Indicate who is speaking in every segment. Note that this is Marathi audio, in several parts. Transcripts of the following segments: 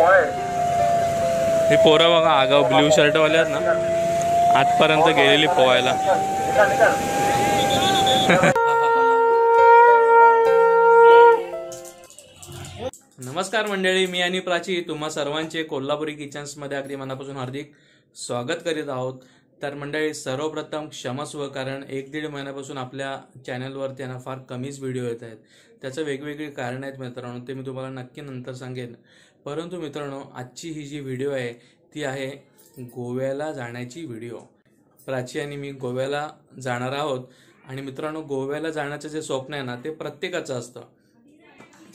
Speaker 1: ही पोरं बघा आगाव ब्ल्यू शर्ट वाले आहेत ना, आजपर्यंत गेलेली पोहायला. नमस्कार मंडळी, मी आणि प्राची तुम्हा सर्वांचे कोल्हापुरी किचन्समध्ये अगदी मनापासून हार्दिक स्वागत करीत आहोत. तर मंडळी, सर्वप्रथम क्षमस्व, कारण 1-1.5 महिन्यापासून आपल्या चॅनलवरती ना फार कमीच व्हिडिओ येत आहेत. त्याचं वेगवेगळी कारणं आहेत मित्रांनो, ते मी तुम्हाला नक्की नंतर सांगेन. परंतु मित्रांनो, आजची ही जी व्हिडिओ आहे ती आहे गोव्याला जाण्याची व्हिडिओ. प्राची आणि मी गोव्याला जाणार आहोत. आणि मित्रांनो, गोव्याला जाण्याचं जे स्वप्न आहे ना ते प्रत्येकाचं असतं.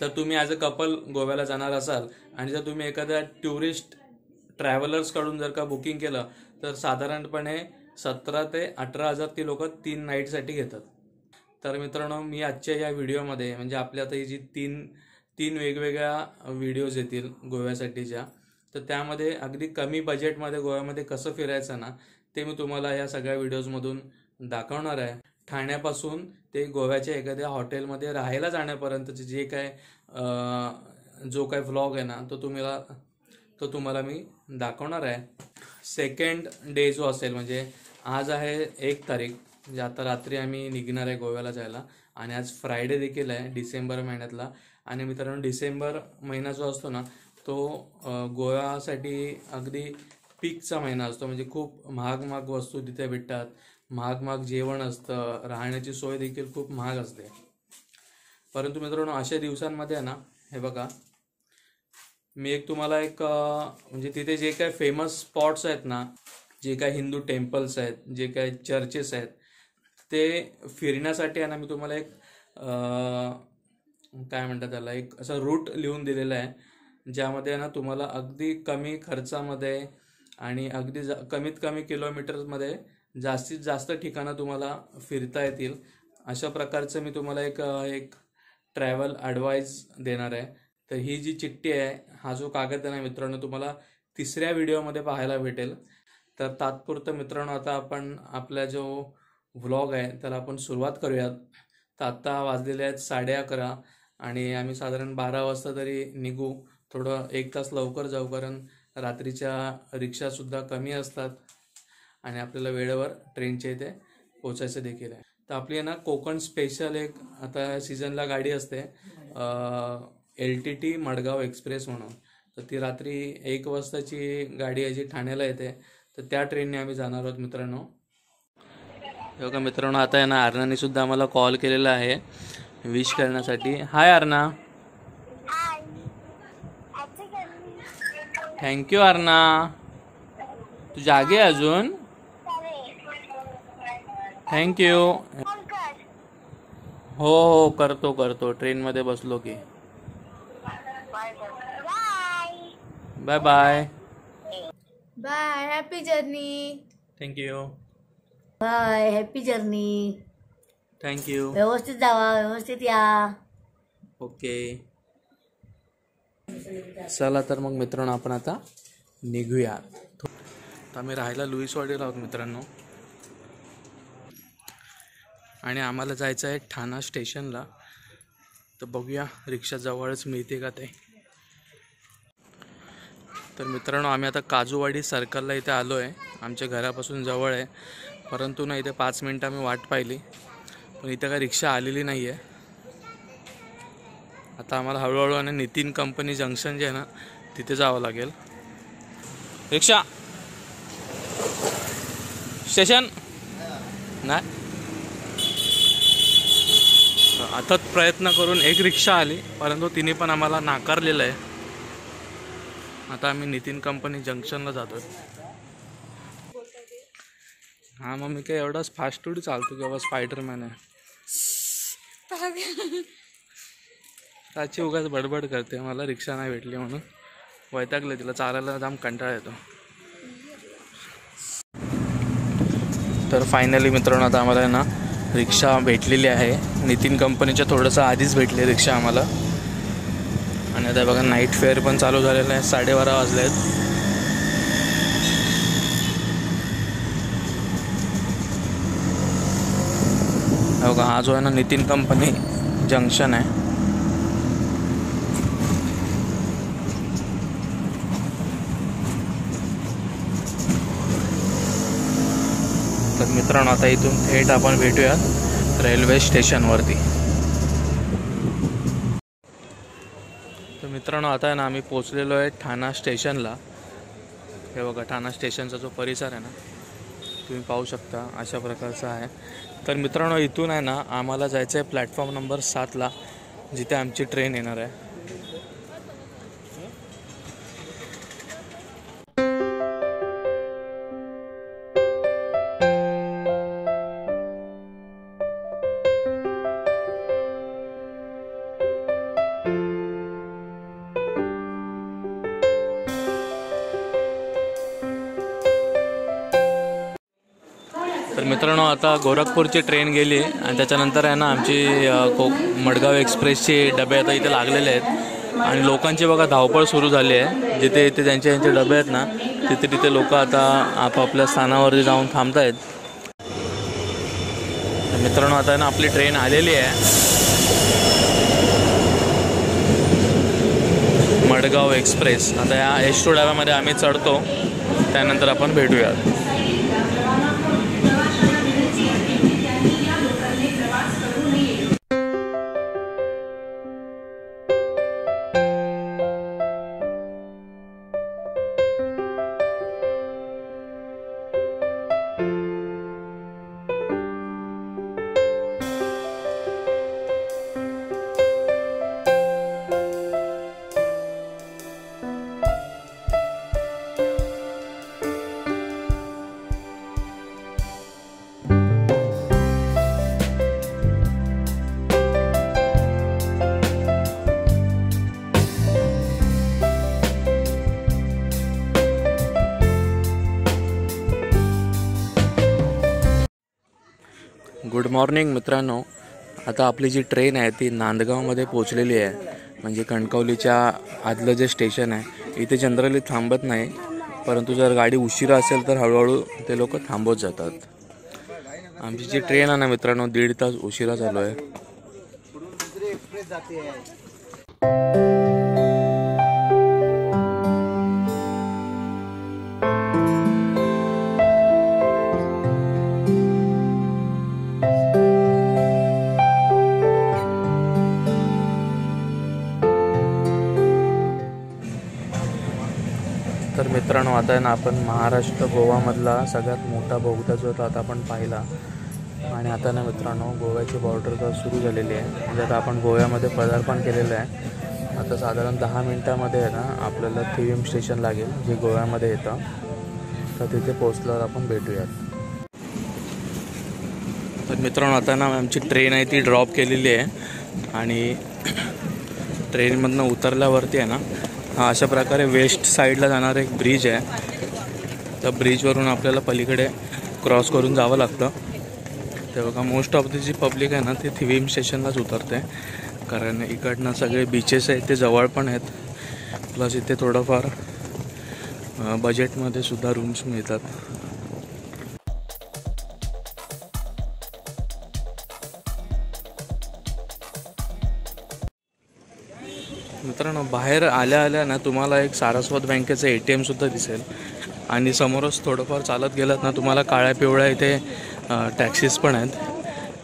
Speaker 1: जर तुम्ही ॲज अ कपल गोव्याला जाणार असाल आणि जर तुम्ही एखाद्या टुरिस्ट ट्रॅव्हलर्सकडून जर का बुकिंग केलं तर साधारणपणे 17,000 ते 18,000 ती लोक 3 नाईटसाठी घेतात. तर मित्रांनो, मी आजच्या या व्हिडिओमध्ये म्हणजे आपल्या आता ही जी तीन वेगवेगळ्या व्हिडिओज येतील गोव्यासाठीच्या, तर त्यामध्ये अगदी कमी बजेटमध्ये गोव्यामध्ये कसं फिरायचं ना ते मी तुम्हाला या सगळ्या व्हिडिओजमधून दाखवणार आहे. ठाण्यापासून ते गोव्याच्या एखाद्या हॉटेलमध्ये राहायला जाण्यापर्यंतचे जे काय जो काय व्लॉग आहे ना तो तुम्हाला मी दाखवणार आहे. सेकंड डे जो असेल, म्हणजे आज आहे 1 तारीख, म्हणजे आता रात्री आम्ही निघणार आहे गोव्याला जायला. आणि आज फ्रायडे देखील आहे डिसेंबर महिन्यातला. आणि मित्रांनो, डिसेंबर महिना जो असतो ना तो गोव्यासाठी अगदी पीकचा महिना असतो. म्हणजे खूप महाग वस्तू तिथे भेटतात, महाग जेवण असतं, राहण्याची सोय देखील खूप महाग असते. परंतु मित्रांनो, अशा दिवसांमध्ये ना हे बघा, मी तुम्हाला म्हणजे तिथे जे काय फेमस स्पॉट्स आहेत ना, जे काय हिंदू टेम्पल्स आहेत, जे काय चर्चेस आहेत, ते फिरण्यासाठी आहे ना मी तुम्हाला काय म्हणतात त्याला, एक असा रूट लिहून दिलेला आहे, ज्यामध्ये ना तुम्हाला अगदी कमी खर्चामध्ये आणि अगदी कमीत कमी किलोमीटरमध्ये जास्तीत जास्त ठिकाणं तुम्हाला फिरता येतील. अशा प्रकारचं मी तुम्हाला एक ट्रॅव्हल ॲडवाईस देणार आहे. तर ही जी चिठ्ठी आहे, हा जो कागद आहे ना मित्रांनो, तुम्हाला 3ऱ्या व्हिडिओमध्ये पाहायला भेटेल. तर तात्पुरतं मित्रांनो, आता आपण आपला जो व्लॉग आहे त्याला आपण सुरुवात करूयात. तर आत्ता वाजलेले आहेत 11:30 आणि आम्ही साधारण 12 वाजता तरी निघू. थोडं 1 तास लवकर जाऊ, कारण रात्रीच्या रिक्षासुद्धा कमी असतात आणि आपल्याला वेळेवर ट्रेनच्या इथे पोचायचं देखील आहे. तर आपली ना कोकण स्पेशल एक आता सीझनला गाडी असते, LTT मडगाव एक्सप्रेस म्हणून. तर ती रात्री 1 वाजताची गाडी आहे जी ठाण्याला येते. तर त्या ट्रेनने आम्ही जाणार आहोत मित्रांनो. बघा मित्रांनो, आता आहे ना अर्नाने सुद्धा आम्हाला कॉल केलेला आहे विश करण्यासाठी. हाय अर्ना. थँक्यू अर्ना. तू जागे अजून? थँक्यू. हो करतो. ट्रेनमध्ये बसलो की. Bye bye.
Speaker 2: Happy journey.
Speaker 1: Thank you.
Speaker 2: Bye. Happy journey.
Speaker 1: Thank you.
Speaker 2: व्यवस्थित जावा, व्यवस्थित या.
Speaker 1: ओके, चला तर मग मित्रांनो आपण आता निघूया. तर आम्ही राहायला लुईसवाडीला आहोत मित्रांनो, आणि आम्हाला जायचं आहे ठाणा स्टेशनला. तर बघूया रिक्षा जवळच मिळते का ते. तर मित्रांनो, आम्ही आता काजूवाडी सर्कलला इथे आलो आहे. आमच्या घरापासून जवळ आहे, परंतु ना इथे 5 मिनटं आम्ही वाट पाहिली, पण इथे काय रिक्षा आलेली नाही आहे. आता आम्हाला हळूहळू आणि नितीन कंपनी जंक्शन जे आहे ना तिथे जावं लागेल. रिक्षा स्टेशन नाही. अथक प्रयत्न करून एक रिक्षा आली, परंतु तिने पण आम्हाला नाकारलेलं आहे. आता आम्ही नितीन कंपनी जंक्शनला जातो. हां, मग मी काय एवढाच फास्ट थोडी चालतो किंवा स्पायडरमॅन आहे. त्याची उगाच बडबड करते, मला रिक्षा नाही भेटली म्हणून. वैतागले तिला, चालायला जाम कंटाळा येतो. तर फायनली मित्रांनो, आता आम्हाला ना रिक्षा भेटलेली आहे. नितीन कंपनीच्या थोडंसं आधीच भेटली रिक्षा आम्हाला. आणि आता बघा नाईट फेअर पण चालू झालेलं आहे. 12:30 वाजले आहेत. बघा, हा जो आहे ना नितीन कंपनी जंक्शन आहे. मित्रांनो आता इथून थेट आपण भेटूयात रेल्वे स्टेशनवरती. तर मित्रांनो आता आहे ना आम्ही पोचलेलो आहे ठाणा स्टेशनला. हे बघा ठाणा स्टेशनचा जो परिसर आहे ना तुम्ही पाहू शकता अशा प्रकारचा आहे. तर मित्रांनो इथून आहे ना आम्हाला जायचं आहे प्लॅटफॉर्म नंबर 7ला, जिथे आमची ट्रेन येणार आहे. तर मित्रांनो आता गोरखपूरची ट्रेन गेली आणि त्याच्यानंतर आहे ना आमची मडगाव एक्सप्रेसचे डबे आता इथे लागलेले आहेत आणि लोकांची बघा धावपळ सुरू झाली आहे. जिथे इथे ज्यांचे डबे आहेत ना तिथे लोक आता आपापल्या स्थानावरती जाऊन थांबत आहेत. मित्रांनो आता आहे ना आपली ट्रेन आलेली आहे मडगाव एक्सप्रेस. आता या S2 डब्यामध्ये आम्ही चढतो, त्यानंतर आपण भेटूयात. गुड मॉर्निंग मित्रांनो. आता आपली जी ट्रेन आहे ती नांदगावमध्ये पोचलेली आहे. म्हणजे कणकवलीच्या आदलं जे स्टेशन आहे इथे जनरली थांबत नाही, परंतु जर गाडी उशिरा असेल तर हळूहळू ते लोक थांबवत जातात. आमची जी ट्रेन आहे ना मित्रांनो 1.5 तास उशिरा चालू आहे. तर मित्रांनो आता आहे ना आपण महाराष्ट्र गोवामधला सगळ्यात मोठा बोगदा जो होता आता आपण पाहिला. आणि आता ना मित्रांनो गोव्याची बॉर्डर तर सुरू झालेली आहे. म्हणजे आता आपण गोव्यामध्ये पदार्पण केलेलं आहे. आता साधारण 10 मिनटामध्ये आहे ना आपल्याला थिविम स्टेशन लागेल जे गोव्यामध्ये येतं. तर तिथे पोचल्यावर आपण भेटूयात. तर मित्रांनो आता ना आमची ट्रेन आहे ती ड्रॉप केलेली आहे आणि ट्रेनमधनं उतरल्यावरती आहे ना हा अशा प्रकारे वेस्ट साईडला जाणारा एक ब्रिज आहे. त्या ब्रिजवरून आपल्याला पलीकडे क्रॉस करून जावं लागतं. ते बघा मोस्ट ऑफ द जी पब्लिक आहे ना ती थिविम स्टेशनलाच उतरते, कारण इकडनं सगळे बीचेस आहेत ते जवळ पण आहेत. प्लस इथे थोडंफार बजेटमध्ये सुद्धा रूम्स मिळतात. मित्रांनो बाहेर आल्या ना तुम्हाला एक सारस्वत बँकेचं ATM सुद्धा दिसेल आणि समोरच थोडंफार चालत गेलात ना तुम्हाला काळ्या पिवळ्या इथे टॅक्सीज पण आहेत.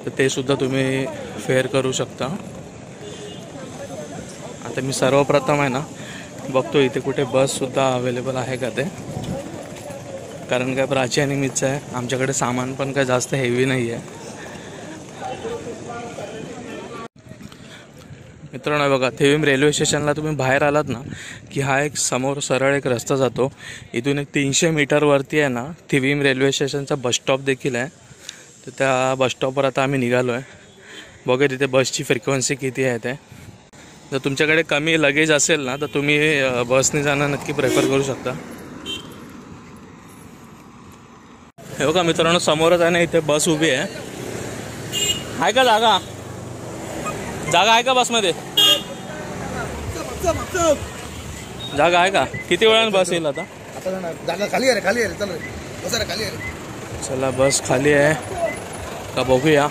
Speaker 1: तर ते सुद्धा तुम्ही फेअर करू शकता. आता मी सर्वप्रथम आहे ना बघतो इथे कुठे बससुद्धा अवेलेबल आहे का ते, कारण काय प्राची आणि मीच आहे, आमच्याकडे सामान पण काय जास्त हेवी नाही आहे. मित्रांनो बघा थिविम रेल्वे स्टेशनला तुम्ही बाहेर आलात ना की हा एक समोर सरळ एक रस्ता जातो. इथून एक 300 मीटरवरती आहे ना थिविम रेल्वे स्टेशनचा बसस्टॉप देखील आहे. तर त्या बसस्टॉपवर आता आम्ही निघालो आहे. बघा तिथे बसची फ्रिक्वेन्सी किती आहे ते. जर तुमच्याकडे कमी लगेज असेल ना तर तुम्ही बसने जाणं नक्की प्रेफर करू शकता. हे बघा मित्रांनो समोरच आहे ना इथे बस उभी आहे. आहे का जागा? जागा आहे का बसमध्ये? जागा आहे का? किती वेळाने बस येईल आता?
Speaker 3: जागा खाली आहे, खाली आहे. चल बस रे, खाली आहे.
Speaker 1: चला बस खाली आहे का बघूया.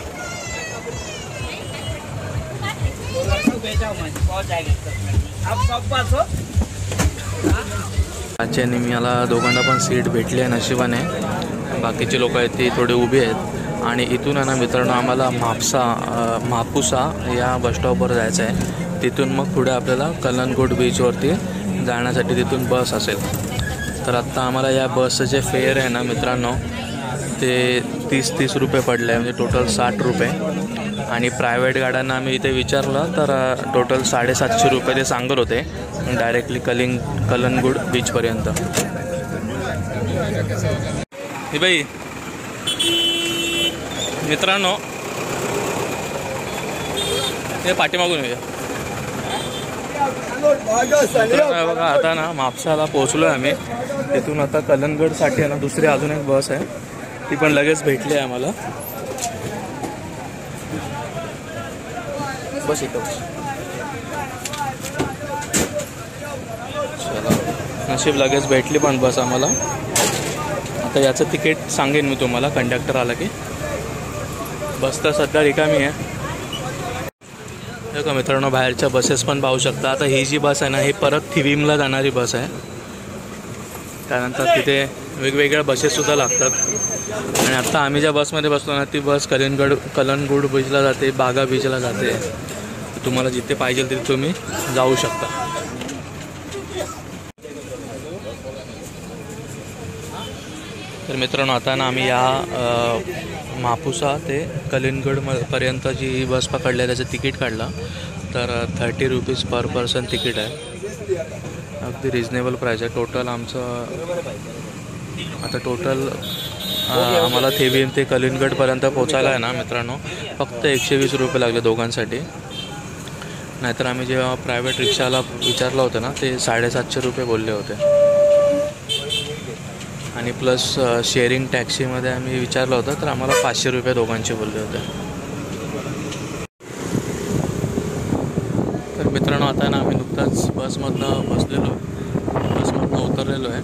Speaker 1: आजच्या मला दोघांना पण सीट भेटली आहे नशिबाने. बाकीचे लोक आहेत ती थोडी उभी आहेत. आणि इथून आहे ना मित्रांनो आम्हाला म्हापुसा या बसस्टॉपवर जायचं आहे. तिथून मग पुढे आपल्याला कलंगूट बीचवरती जाण्यासाठी तिथून बस असेल. तर आत्ता आम्हाला या बसचं जे फेअर आहे ना मित्रांनो ते 30 रुपये पडले आहे, म्हणजे टोटल 60 रुपये. आणि प्रायव्हेट गाड्यांना आम्ही इथे विचारलं तर टोटल 750 रुपये ते सांगत होते डायरेक्टली कलंगूट बीचपर्यंत. हे बाई मित्रांनो हे पाठीमागून येऊया. बघा आता ना म्हापसाला पोहोचलो आहे आम्ही. तिथून आता कलंगूटसाठी आहे ना दुसरी अजून एक बस आहे, ती पण लगेच भेटली आहे आम्हाला. बस इथं चला, नशीब लगेच भेटली पण बस आम्हाला. आता याचं तिकीट सांगेन मी तुम्हाला कंडक्टर आला की. बस तर सध्या रिकामी आहे. का मित्रांनो बाहेरच्या बसेस पण पाहू शकता. आता ही जी बस आहे ना ही परत थिविमला जाणारी बस आहे. त्यानंतर तिथे वेगवेगळ्या बसेससुद्धा लागतात. आणि आत्ता आम्ही ज्या बसमध्ये बसलो ना ती बस कलंगूट बीचला जाते, बागा बीचला जाते. तुम्हाला जिथे पाहिजे तिथे तुम्ही जाऊ शकता. तर मित्रांनो आता ना आम्ही या म्हापुसा ते कलिंगडपर्यंत जी बस पकडली आहे त्याचं तिकीट काढलं. तर 30 रुपीज पर पर्सन तिकीट आहे. अगदी रिजनेबल प्राईस आहे. टोटल आमचं आता आम्हाला थिविम ते कलिंगडपर्यंत पोचायला आहे ना मित्रांनो फक्त 120 रुपये लागले दोघांसाठी. नाहीतर आम्ही जेव्हा प्रायव्हेट रिक्षाला विचारलं होतं ना ते 750 रुपये बोलले होते. आणि प्लस शेअरिंग टॅक्सीमध्ये आम्ही विचारलं होतं तर आम्हाला 500 रुपये दोघांचे बोलले होते. तर मित्रांनो आता ना आम्ही नुकताच बसमधनं उतरलेलो आहे.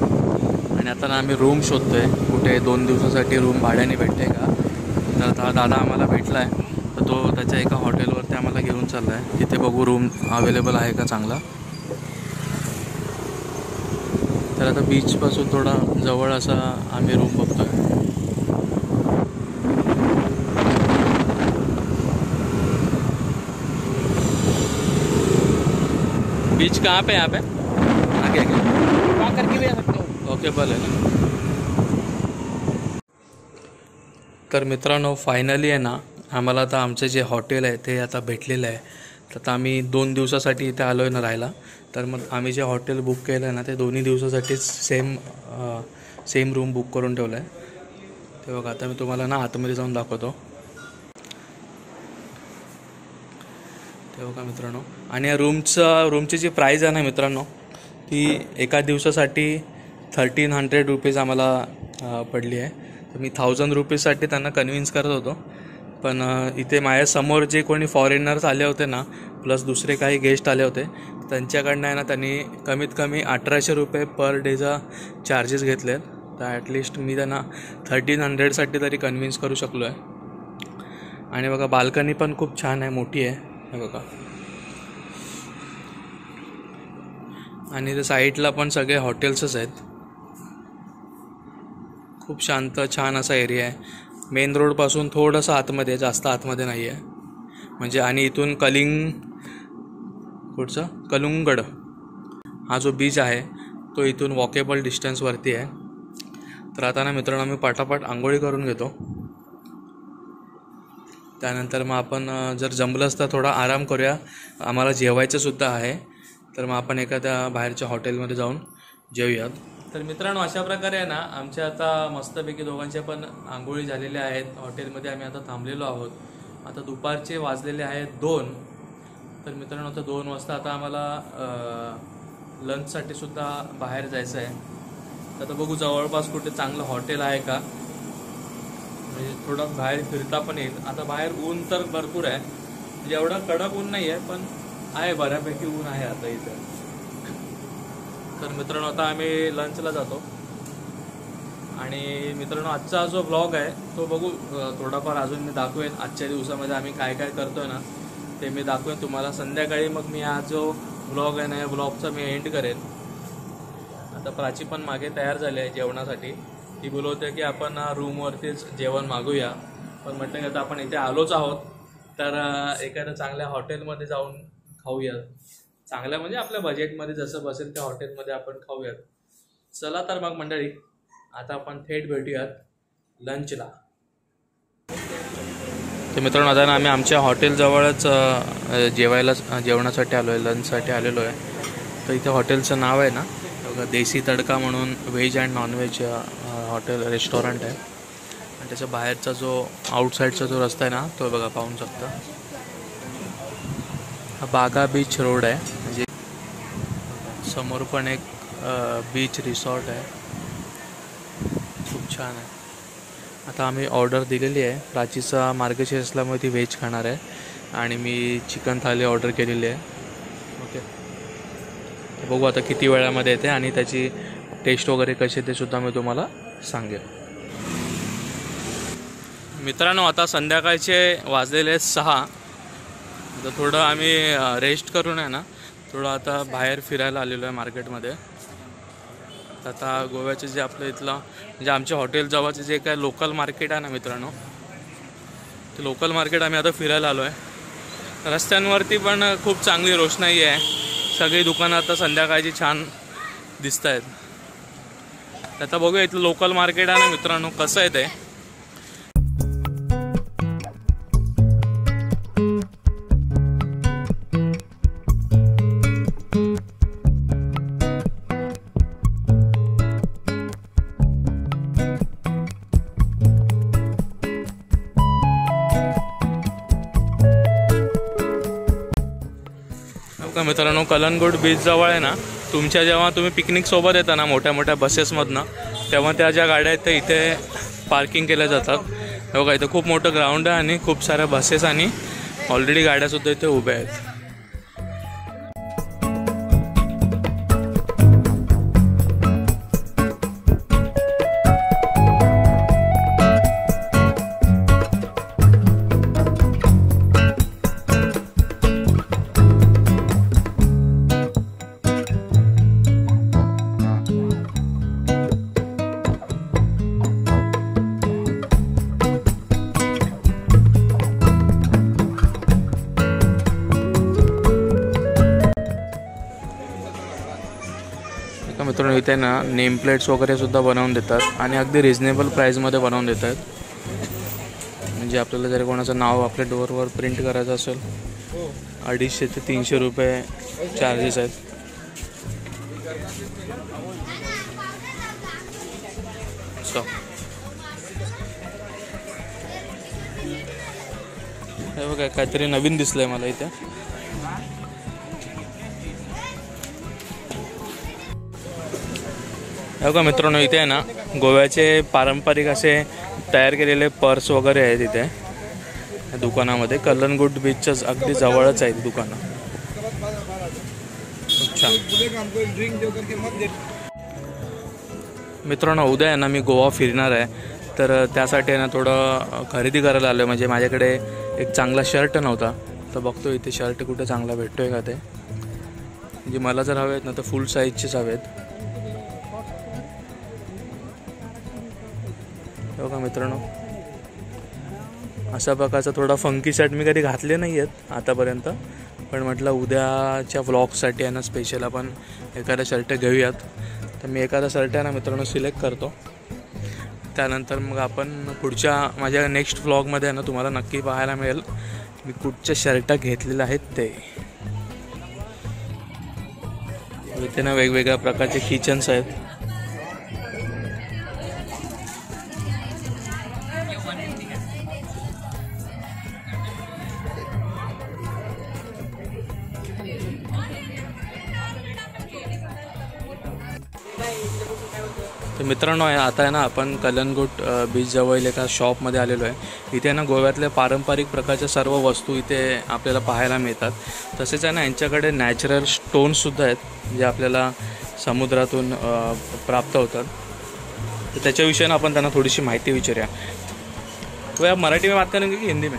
Speaker 1: आणि आता ना आम्ही रूम शोधतो आहे कुठे 2 दिवसासाठी रूम भाड्याने भेटते का. तर आता दादा आम्हाला भेटला आहे तर तो त्याच्या एका हॉटेलवरती आम्हाला घेऊन चालला आहे. तिथे बघू रूम अवेलेबल आहे का चांगला. तर आता बीचपासून थोडा जवळ असा आम्ही रूम बघतो आहे. बीच कहाँ पे यहाँ पे आगे करके भी आ सकते हो. ओके भले. तर मित्रांनो फायनली आहे ना आम्हाला आता आमचं जे हॉटेल आहे ते आता भेटलेलं आहे. तर आता आम्ही 2 दिवसासाठी इथे आलो आहे ना राहायला. तर मग आम्ही जे हॉटेल बुक केलं आहे ना ते 2 दिवसासाठीच सेम रूम बुक करून ठेवलं आहे. ते बघा आता मी तुम्हाला ना आतमध्ये जाऊन दाखवतो. ते बघा मित्रांनो. आणि या रूमची जी प्राईज आहे ना मित्रांनो ती एका दिवसासाठी 1300 रुपीज आम्हाला पडली आहे. तर मी 1000 रुपीजसाठी त्यांना कन्व्हिन्स करत होतो. पण इथे माझ्यासमोर जे कोणी फॉरेनर्स आले होते ना प्लस दुसरे काही गेस्ट आले होते त्यांच्याकडनं आहे ना त्यांनी कमीत कमी 1800 रुपये पर डेचा चार्जेस घेतले. तर ॲटलिस्ट मी त्यांना 1300साठी तरी कन्व्हिन्स करू शकलो आहे. आणि बघा बाल्कनी पण खूप छान आहे, मोठी आहे हे बघा. आणि ते साईडला पण सगळे हॉटेल्सच आहेत. खूप शांत छान असा एरिया आहे. मेन रोडपासून थोडंसं आतमध्ये, जास्त आतमध्ये नाही आहे म्हणजे. आणि इथून कलुंगड हा जो बीच आहे तो इथून वॉकेबल डिस्टन्सवरती आहे. तर आता ना मित्रांनो आम्ही पटापट आंघोळी करून घेतो. त्यानंतर मग आपण जर जमलंच तर थोडा आराम करूया. आम्हाला जेवायचंसुद्धा आहे. तर मग आपण एखाद्या बाहेरच्या हॉटेलमध्ये जाऊन जेवूयात. तर मित्रांनो अशा प्रकारे आहे ना आमच्या आता मस्तपैकी दोघांच्या पण आंघोळी झालेल्या आहेत. हॉटेलमध्ये आम्ही आता थांबलेलो आहोत. आता दुपारचे वाजलेले आहेत 2. तर मित्रांनो आता 2 वाजता आता आम्हाला लंचसाठी सुद्धा बाहेर जायचं आहे. तर आता बघू जवळपास कुठे चांगलं हॉटेल आहे का, म्हणजे थोडं बाहेर फिरता पण येईल. आता बाहेर ऊन तर भरपूर आहे, म्हणजे एवढं कडक ऊन नाही आहे पण आहे बऱ्यापैकी ऊन आहे आता इथं. तर मित्रांनो आता आम्ही लंचला जातो. आणि मित्रांनो आजचा जो ब्लॉग आहे तो बघू थोडाफार अजून मी दाखवेन. आजच्या दिवसामध्ये आम्ही काय काय करतो आहे ना ते मी दाखवेन तुम्हाला संध्याकाळी. मग मी हा जो ब्लॉग आहे ना या ब्लॉगचा मी एंड करेन. आता प्राची पण मागे तयार झाली आहे जेवणासाठी. ती बोलवते की आपण रूमवरतीच जेवण मागूया, पण म्हटलं की आता आपण इथे आलोच आहोत तर एखाद्या चांगल्या हॉटेलमध्ये जाऊन खाऊया. चांगल्या म्हणजे आपल्या बजेटमध्ये जसं बसेल त्या हॉटेलमध्ये आपण खाऊयात. चला तर मग मंडळी, आता आपण थेट भेटूयात लंचला. तर मित्रांनो, आता ना आम्ही आमच्या हॉटेलजवळच जेवणासाठी आलो आहे, लंचसाठी आलेलो आहे. तर इथे हॉटेलचं नाव आहे ना देसी तडका म्हणून veg and non veg hotel restaurant आहे. आणि त्याच्या बाहेरचा जो आउटसाईडचा जो रस्ता आहे ना तो बघा, पाहून शकता. हा बागा बीच रोड आहे, म्हणजे समोर पण एक बीच रिसॉर्ट आहे, खूप छान आहे. आता आम्ही ऑर्डर दिलेली आहे. प्राचीचा मार्गशीर्ष असल्यामुळे ती व्हेज खाणार आहे आणि मी चिकन थाली ऑर्डर केलेली आहे. ओके, बघू आता किती वेळामध्ये येते आणि त्याची टेस्ट वगैरे कशी ते सुद्धा मी तुम्हाला सांगेन. मित्रांनो, आता संध्याकाळचे वाजलेले 6. तर थोडं आम्ही रेस्ट करून आहे ना थोडं आता बाहेर फिरायला आलेलो आहे मार्केटमध्ये. आता गोव्याचे जे आपलं इथलं म्हणजे आमच्या हॉटेल जवळचे जे काय लोकल मार्केट आहे ना मित्रांनो, ते लोकल मार्केट आम्ही आता फिरायला आलो आहे. रस्त्यांवरती पण खूप चांगली रोषणाई आहे, सगळी दुकानं आता संध्याकाळची छान दिसत आहेत. आता बघूया इथलं लोकल मार्केट आहे ना मित्रांनो कसं आहे ते. मित्रांनो, कलंगूट बीच जवळ आहे ना, जेव्हा तुम्ही पिकनिक सोबत येता ना मोठ्या मोठ्या बसेसमधनं, तेव्हा त्या ज्या गाड्या आहेत त्या इथे पार्किंग केल्या जातात. बघा, इथं खूप मोठं ग्राउंड आहे आणि खूप साऱ्या बसेस आणि ऑलरेडी गाड्यासुद्धा इथे उभ्या आहेत. मित्रांनो, इथे ना नेम प्लेट्स वगैरे सुद्धा बनवून देतात आणि अगदी रिजनेबल प्राईजमध्ये बनवून देतात. म्हणजे आपल्याला जर कोणाचं नाव आपल्या डोअरवर प्रिंट करायचं असेल 250 ते 300 रुपये चार्जेस आहेत. हे बघा, काहीतरी नवीन दिसलंय मला इथे. बघा मित्रांनो, इथे आहे ना गोव्याचे पारंपरिक असे तयार केलेले पर्स वगैरे आहेत इथे दुकानामध्ये. कलंगूट बीचच्याच अगदी जवळच आहेत दुकानं. खूप छान. मित्रांनो, उद्या आहे ना मी गोवा फिरणार आहे, तर त्यासाठी आहे ना थोडं खरेदी करायला आलो आहे. म्हणजे माझ्याकडे एक चांगला शर्ट नव्हता, तर बघतो इथे शर्ट कुठे चांगला भेटतो आहे का ते. म्हणजे मला जर हवे आहेत ना तर फुल साईजचेच हवेत. बघा मित्रांनो, अशा प्रकारचा थोडा फंकी शर्ट मी कधी घातले नाही आहेत आतापर्यंत, पण म्हटलं उद्याच्या व्लॉगसाठी आहे ना स्पेशल आपण एखादा शर्ट घेऊयात. तर मी एखादा शर्ट आहे ना मित्रांनो सिलेक्ट करतो. त्यानंतर मग आपण पुढच्या माझ्या नेक्स्ट व्लॉगमध्ये आहे ना तुम्हाला नक्की पाहायला मिळेल मी कुठचे शर्ट घेतलेले आहेत ते. इथे ना वेगवेगळ्या प्रकारचे किचन्स आहेत. तर मित्रांनो, आता आहे ना आपण कलंगूट बीच जवळ एका शॉपमध्ये आलेलो आहे. इथे ना गोव्यातल्या पारंपरिक प्रकारच्या सर्व वस्तू इथे आपल्याला पाहायला मिळतात. तसेच आहे ना यांच्याकडे नॅचरल स्टोन्ससुद्धा आहेत जे आपल्याला समुद्रातून प्राप्त होतात. तर त्याच्याविषयी आपण त्यांना थोडीशी माहिती विचारूया. तो या मराठी में बात करेंगे की हिंदी में?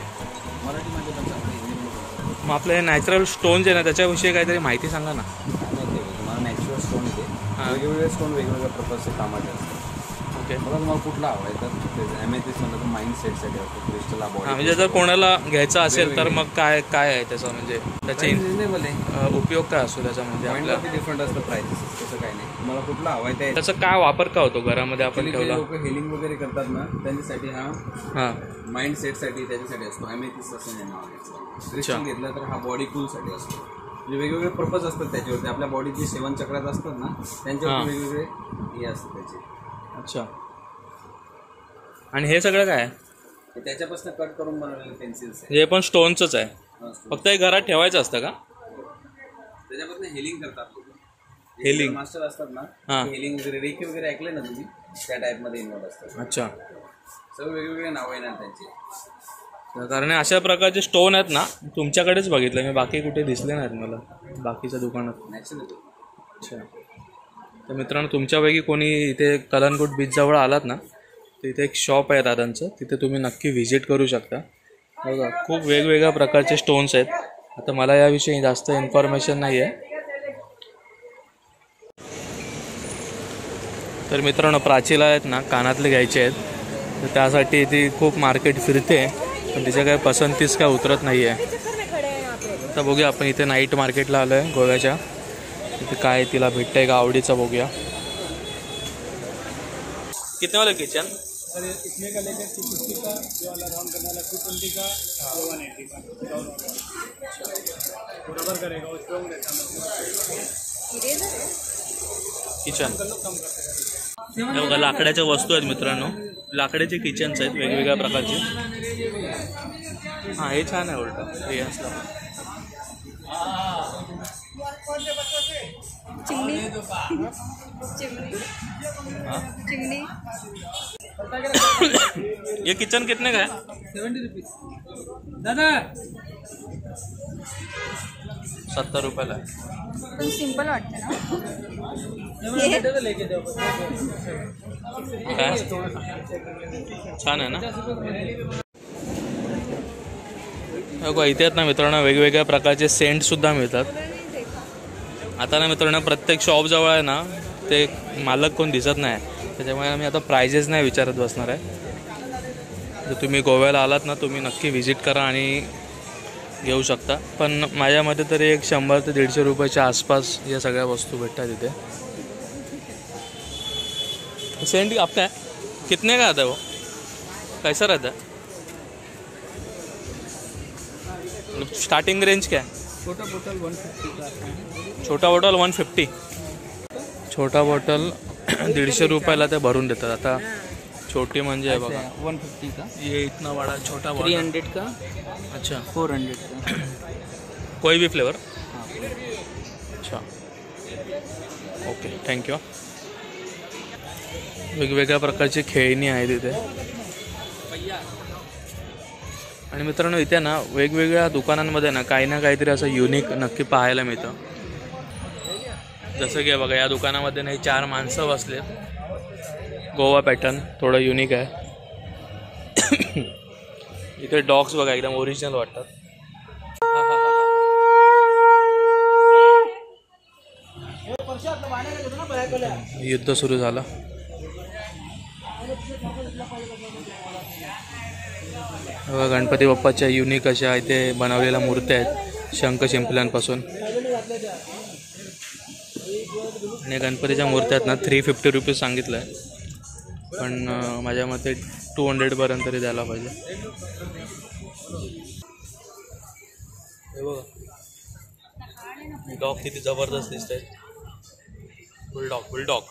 Speaker 4: मराठी मध्ये पण सांगतो, हिंदी मध्ये पण.
Speaker 1: मग आपले नॅचरल स्टोन जे ना त्याच्याविषयी काहीतरी माहिती सांगा ना.
Speaker 4: तुम्हाला नॅचरल स्टोन येते, वेगवेगळे स्टोन वेगवेगळ्या पर्पजचे कामाचे असतात.
Speaker 1: ओके.
Speaker 4: बघा तुम्हाला कुठला हवा आहे तर एमएथीस म्हणलं तर माइंड सेटसाठी असतो, क्रिस्टल
Speaker 1: हां
Speaker 4: बॉडी.
Speaker 1: म्हणजे जर कोणाला घ्यायचं असेल तर मग काय काय आहे त्याचं म्हणजे त्याचे
Speaker 4: रिजनेबल आहे.
Speaker 1: उपयोग काय असतो त्याच्यामध्ये
Speaker 4: पॉईंट
Speaker 1: आपल्या
Speaker 4: डिफरंट असतं प्राइसेस, तसं काही नाही. तुम्हाला कुठला हवा आहे
Speaker 1: त्याचा काय वापर का होतो घरामध्ये आपण ठेवला.
Speaker 4: लोक हेलिंग वगैरे करतात ना त्यांच्यासाठी हा
Speaker 1: हां
Speaker 4: माइंड सेटसाठी त्याच्यासाठी असतो. एमएथीस असं नाही नाव घ्यायचं. क्रिस्टल घेतलं तर हा बॉडी कूलसाठी असतो. म्हणजे वेगवेगळे पर्पज असतात त्याच्यावरती. आपल्या बॉडीचे 7 चक्रात असतात ना त्यांच्यावरती वेगवेगळे हे असतात त्याचे.
Speaker 1: अच्छा. आणि हे सगळं काय आहे.
Speaker 4: हे त्याच्यापासून कट करून बनवलेले पेन्सिल्स आहे.
Speaker 1: हे पण स्टोनचंच आहे. फक्त हे घरात ठेवायचं असतं का.
Speaker 4: त्याच्यापासून हेलिंग करतात लोक.
Speaker 1: हेलिंग
Speaker 4: मास्टर असतात ना
Speaker 1: हां.
Speaker 4: हेलिंग वगैरे रेखी वगैरे ऐकले ना तुम्ही त्या टाईपमध्ये इन्व्हॉल्व असतात.
Speaker 1: अच्छा.
Speaker 4: सगळे वेगवेगळे नाव आहे ना त्यांचे.
Speaker 1: कारण अशा प्रकारचे स्टोन आहेत ना तुमच्याकडेच बघितलं मी, बाकी कुठे दिसले नाहीत मला बाकीच्या दुकानात.
Speaker 4: नॅचरल.
Speaker 1: अच्छा. तर मित्रांनो तुमच्यापैकी कोणी इथे कलंगूट बीचजवळ आलात ना तर इथे एक शॉप आहे दादांचं, तिथे तुम्ही नक्की व्हिजिट करू शकता. बघा खूप वेगवेगळ्या प्रकारचे स्टोन्स आहेत. आता मला याविषयी जास्त इन्फॉर्मेशन नाही आहे. तर मित्रांनो प्राचीला आहेत ना कानातले घ्यायचे आहेत, तर त्यासाठी ती खूप मार्केट फिरते पण तिच्या काही पसंतीस काय उतरत नाही आहे. आता बघूया आपण इथे नाईट मार्केटला आलो आहे गोव्याच्या, इथे काय तिला भेटतंय का आवडीचं बघूया. कितने वाला किचन.
Speaker 5: सर इसमें का लेकर 250 का, जो वाला राउंड करने वाला 220 का, 180 का बराबर करेगा वो स्ट्रॉन्ग रहता है.
Speaker 1: किचन हे बघा लाकडाच्या वस्तू आहेत मित्रांनो, लाकडाचे किचन्स आहेत वेगवेगळ्या प्रकारचे. हां हे छान आहे उलटा रियासला.
Speaker 6: चिमनी चिमनी
Speaker 1: ये किचन कितने का है.
Speaker 5: 70 रुपीज दादा.
Speaker 1: 70 रुपयाला आहे.
Speaker 6: पण सिंपल वाटतं ना.
Speaker 5: लेके जाओ.
Speaker 1: काय छान आहे ना. बघा इथे आहेत ना मित्रांनो वेगवेगळ्या प्रकारचे सेंटसुद्धा मिळतात. आता ना मित्रांनो प्रत्येक शॉपजवळ आहे ना ते मालक कोण दिसत नाही, त्याच्यामुळे आम्ही आता प्राइजेस नाही विचारत बसणार आहे. जर तुम्ही गोव्याला आलात ना तुम्ही नक्की व्हिजिट करा आणि घेऊ शकता. पण माझ्या मते तरी एक 100 ते 150 रुपयाच्या आसपास या सगळ्या वस्तू भेटतात इथे. सेंट आपका है कितने का आता है वो, कैसा रहता है. स्टार्टिंग रेंज क्या है.
Speaker 5: छोटा बोतल 150 का आता है.
Speaker 1: छोटा बॉटल 150. छोटा बॉटल 150 रुपयाला ते भरून देतात. आता छोटी म्हणजे आहे बघा
Speaker 5: 150 का,
Speaker 1: ये इतना बड़ा छोटा बॉटल.
Speaker 5: 300 का,
Speaker 1: अच्छा
Speaker 5: 400 का.
Speaker 1: कोई भी फ्लेवर. अच्छा ओके थँक्यू. वेगवेगळ्या प्रकारची खेळणी आहेत इथे. आणि मित्रांनो इथे ना वेगवेगळ्या दुकानांमध्ये ना काही ना काहीतरी असं युनिक नक्की पाहायला मिळतं. जसं की बघा या दुकानामध्ये नाही 4 माणसं बसलेत. गोवा पॅटर्न थोडं युनिक आहे. इथे डॉग्स बघा एकदम ओरिजिनल वाटतात. युद्ध सुरू झालं. गणपती बाप्पाच्या युनिक अशा इथे बनवलेल्या मूर्त्या आहेत शंख शिंपल्यांपासून. आणि गणपतीच्या मूर्त्या आहेत ना 350 रुपीज सांगितलं आहे, पण माझ्या मते 200पर्यंत तरी द्यायला पाहिजे. हे बघा डॉग किती जबरदस्त दिसत आहेत. बुलडॉग.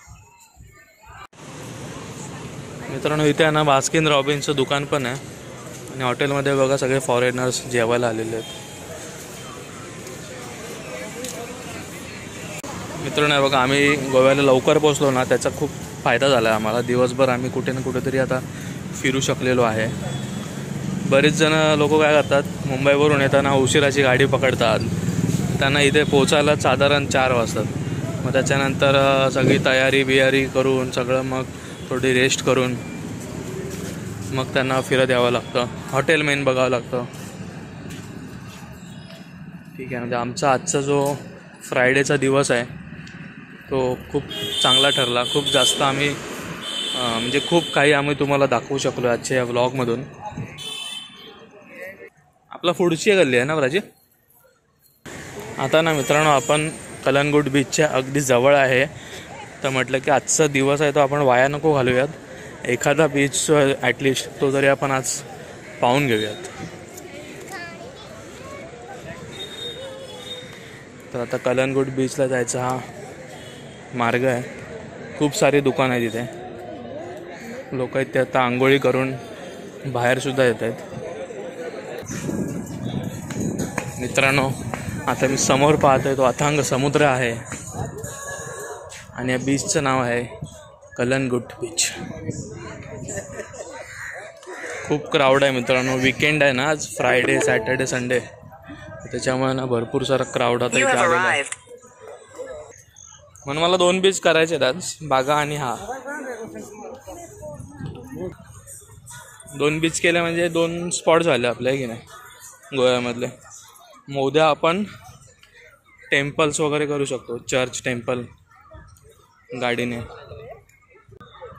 Speaker 1: मित्रांनो इथे आहे ना बास्किन रॉबिन्सचं दुकान पण आहे. आणि हॉटेलमध्ये बघा सगळे फॉरेनर्स जेवायला आलेले आहेत. मित्रांनो बघा आम्ही गोव्याला लवकर पोचलो ना त्याचा खूप फायदा झाला आहे आम्हाला. दिवसभर आम्ही कुठे ना कुठेतरी आता फिरू शकलेलो आहे. बरेच जण लोक काय करतात मुंबईवरून येताना उशिराची गाडी पकडतात, त्यांना इथे पोचायला साधारण 4 वाजतात. मग त्याच्यानंतर सगळी तयारी करून सगळं मग थोडी रेस्ट करून मग त्यांना फिरत यावं लागतं. हॉटेल मेन बघावं लागतं. ठीक आहे म्हणजे आमचा आजचा जो फ्रायडेचा दिवस आहे तो खूप चांगला ठरला. खूप जास्त आम्ही म्हणजे खूप काही आम्ही तुम्हाला दाखवू शकलो आजच्या या व्लॉगमधून. आपला पुढची गल्ली आहे ना प्राची. आता ना मित्रांनो आपण कलंगूट बीचच्या अगदी जवळ आहे. तर म्हटलं की आजचा दिवस आहे तो आपण वाया नको घालूयात. एखादा बीच ॲटलिस्ट तो तरी आपण आज पाहून घेऊयात. तर आता कलंगूट बीचला जायचा हा मार्ग आहे. खूप सारी दुकानं आहेत तिथे. लोक आहेत ते आता आंघोळी करून बाहेरसुद्धा येत आहेत. मित्रांनो आता मी समोर पाहतोय तो अथांग समुद्र आहे आणि या बीचचं नाव आहे कलंगूट बीच. खूप क्राऊड आहे मित्रांनो. विकेंड आहे ना आज, फ्रायडे सॅटर्डे संडे, त्याच्यामुळे ना भरपूर सारा क्राऊड आता इथे आलेला आहे. म्हणून मला 2 बीच करायचे आहेत आज, बागा आणि हा. 2 बीच केले म्हणजे 2 स्पॉट झाले आपल्या की नाही गोव्यामधले. मग उद्या आपण टेम्पल्स वगैरे करू शकतो, चर्च टेम्पल गाडीने.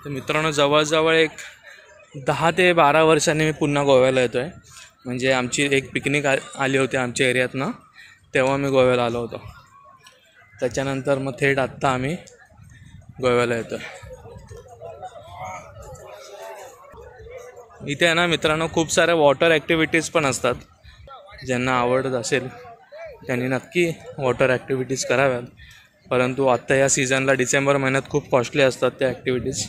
Speaker 1: तर मित्रांनो जवळजवळ एक 10 ते 12 वर्षांनी मी पुन्हा गोव्याला येतो आहे. म्हणजे आमची एक पिकनिक आली होती आमच्या एरियातनं, तेव्हा मी गोव्याला आलो होतो. त्याच्यानंतर मग थेट आत्ता आम्ही गोव्याला येतो आहे. इथे आहे ना मित्रांनो खूप साऱ्या वॉटर ॲक्टिव्हिटीज पण असतात. ज्यांना आवडत असेल त्यांनी नक्की वॉटर ॲक्टिव्हिटीज कराव्यात. परंतु आत्ता या सीझनला डिसेंबर महिन्यात खूप कॉस्टली असतात त्या ॲक्टिव्हिटीज.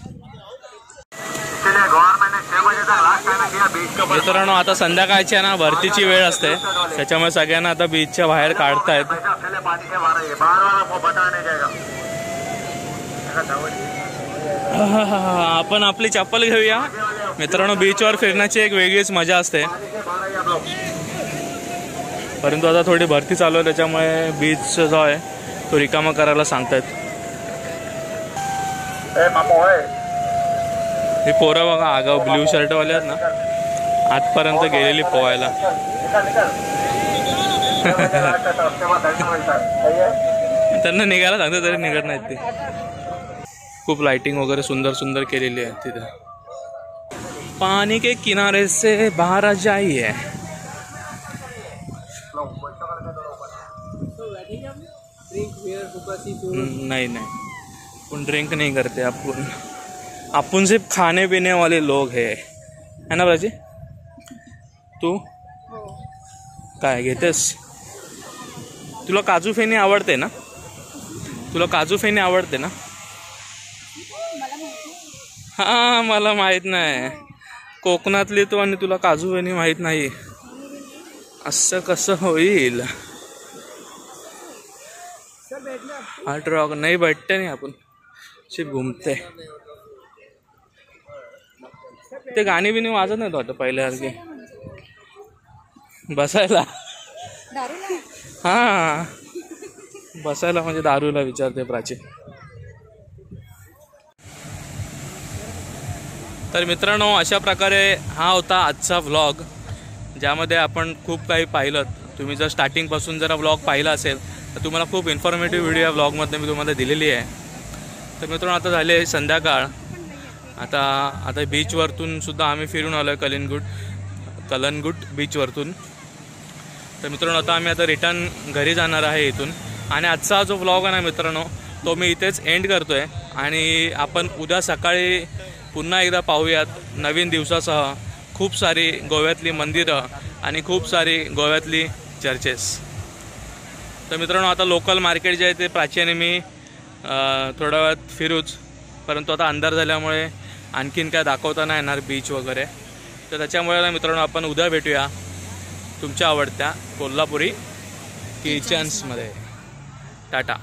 Speaker 1: मित्रांनो आता संध्याकाळची आहे ना भरतीची वेळ असते, त्याच्यामुळे सगळ्यांना आता बीचच्या बाहेर काढतायत. आपण आपली चप्पल घेऊया मित्रांनो. बीचवर फिरण्याची एक वेगळीच मजा असते. परंतु आता थोडी भरती चालू आहे त्याच्यामुळे बीच जो आहे तो रिकामा करायला सांगतायत. ही पोरं बघा आगाव ब्ल्यू शर्टवाले आहेत ना, आजपर्यंत गेलेली पोहायला. त्यांना निघायला सांगतात तरी निघत नाहीत ते. खूप लाइटिंग वगैरे सुंदर सुंदर केलेली आहे तिथे. पानी के किनारे से बाहर आ जाइए. नहीं नहीं अपन ड्रिंक नहीं करते. अपन सिर्फ खाने पीने वाले लोग है ना प्राची. तू काय घेतेस? तुला काजू फेणी आवडते ना? तुला काजू फेणी आवडते ना? हां मला माहीत नाही. कोकणातली तू आणि तुला काजू फेणी माहीत नाही, असं कसं होईल? हार्ट रॉक नहीं बैठते नहीं आपण, सिर्फ घूमते. ते गाणी बिणी वाजत नाही तो आता पहिल्यासारखी बसायला. हां बसायला म्हणजे दारूला विचारते प्राची. तर मित्रांनो अशा प्रकारे हा होता आजचा व्लॉग, ज्यामध्ये आपण खूप काही पाहिलं. तुम्ही जर स्टार्टिंगपासून जरा व्लॉग पाहिला असेल तर तुम्हाला खूप इन्फॉर्मेटिव्ह व्हिडिओ या व्लॉगमध्ये मी तुम्हाला दिलेली आहे. तर मित्रांनो आता झाले संध्याकाळ. आता बीचवरतून सुद्धा आम्ही फिरून आलो आहे कलंगूट बीचवरतून. तर मित्रांनो आता आम्ही आता रिटर्न घरी जाणार आहे इथून. आणि आजचा जो व्लॉग आहे ना मित्रांनो तो मी इथेच एंड करतो आहे. आणि आपण उद्या सकाळी पुन्हा एकदा पाहूयात नवीन दिवसासह खूप सारी गोव्यातली मंदिरं आणि खूप सारी गोव्यातली चर्चेस. तर मित्रांनो आता लोकल मार्केट जे आहे ते प्राची आणि मी थोड्या वेळात फिरूच. परंतु आता अंधार झाल्यामुळे आणखीन काय दाखवता नाही येणार बीच वगैरे. तर त्याच्यामुळे ना मित्रांनो आपण उद्या भेटूया तुमच्या आवडत्या कोल्हापुरी किचन्समध्ये. टाटा.